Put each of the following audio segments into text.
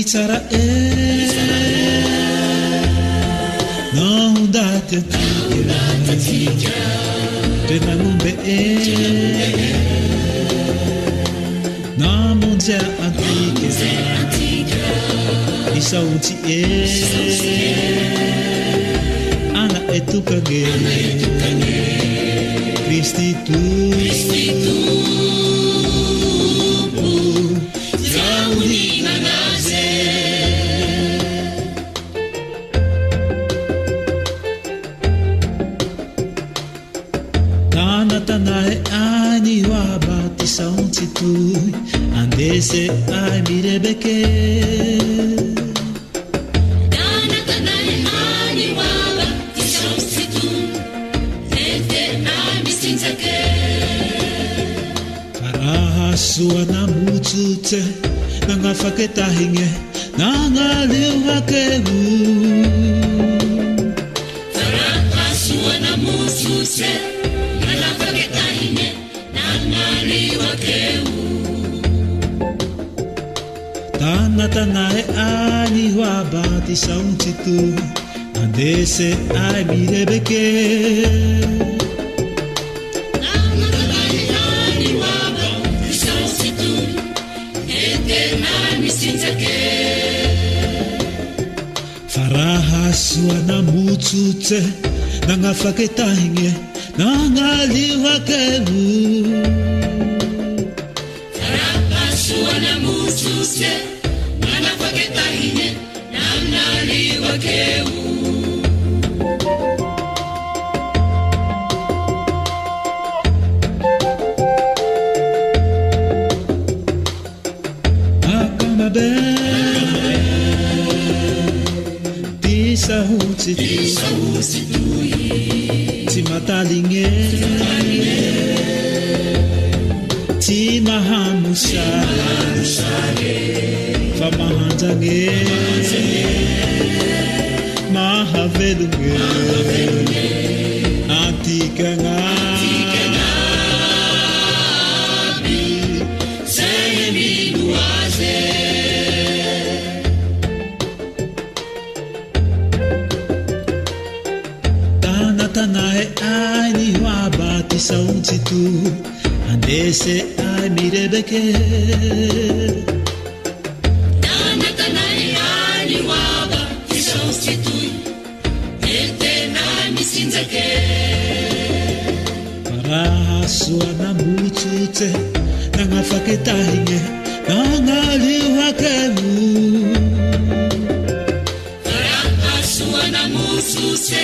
tsara naondatytika tenagnombe namonjea antika isaontsy ana etokane Kristi Tompo zaoninanaze tanatanahe any hoabatisaontsy toy andese ay mirebeke Suanamutsutse nangafaketahinge nangaliuhakemu Suanamutsutse nangafaketahinge nangaliuhakemu Tanatanahe ani wabati saunchitu andese ai mirebeke Faraha suanamutsutse nangafaketahinge nangaliuhakemu Faraha suanamutsutse nangafaketahinge nangaliuhakemu Tisahusi ti matalinge ti mahamusare famahanjange mahavelunge antikanabi semiluaze Tanahe ai ni wabati saunti tu andese ai mirebeke Tanahe ai ni wabati saunti tu ete na misinzake Paraha suanamutsutse nangafaketahinge nangaliuhakemu Paraha suanamutsutse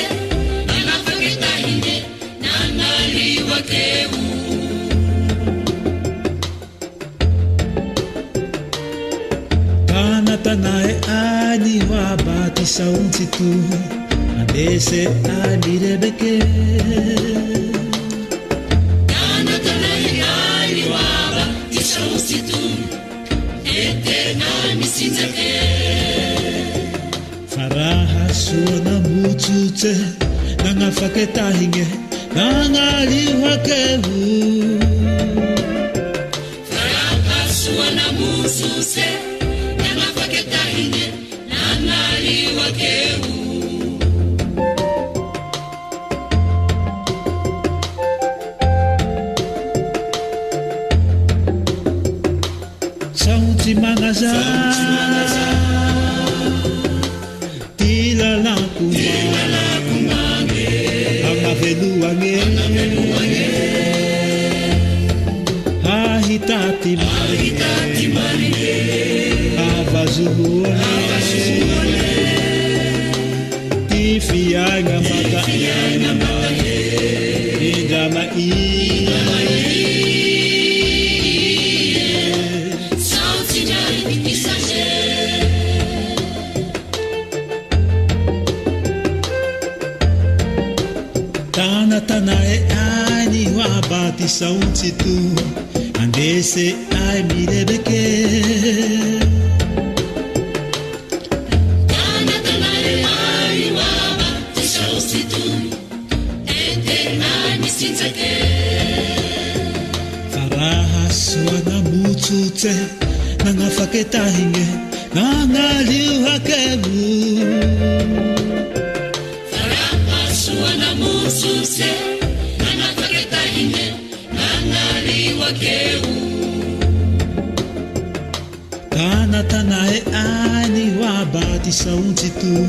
Tanatanahe ani wabati saunti tu andese ai mirebeke Tanatanahe ani wabati saunti tu eterna misinzake Faraha suanamutsutse nangafaketahinge nangaliuhakemu Faraha suanamutsutse nangafaketahinge nangaliuhakemu Sauti mangaza tilalakumange amaveluange ahitati marige avazuhuane tifianga mataye idamai Tanatanahe ani wabati saunti tu andese ai mirebeke Tanatanahe ani wabati saunti tu eterna misinzake Faraha suanamutsutse nangafaketahinge nangaliwa kebu Farapa suana mususe Nana faketa hine nangaliwa kebu Kana tanae ani wabati saunti tu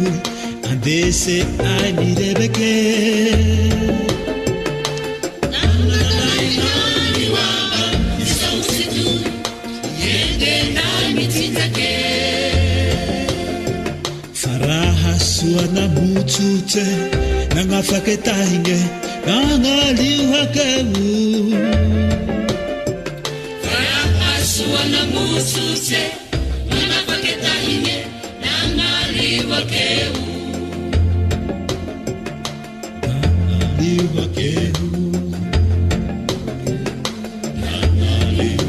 Andese ai mirebeke Faraha suana mutute Nanga faketa hinge Nanga liwa kewu Faraha suana mutute Nanga faketa hinge Nanga liwa kewu Nanga liwa kewu Nanga liwa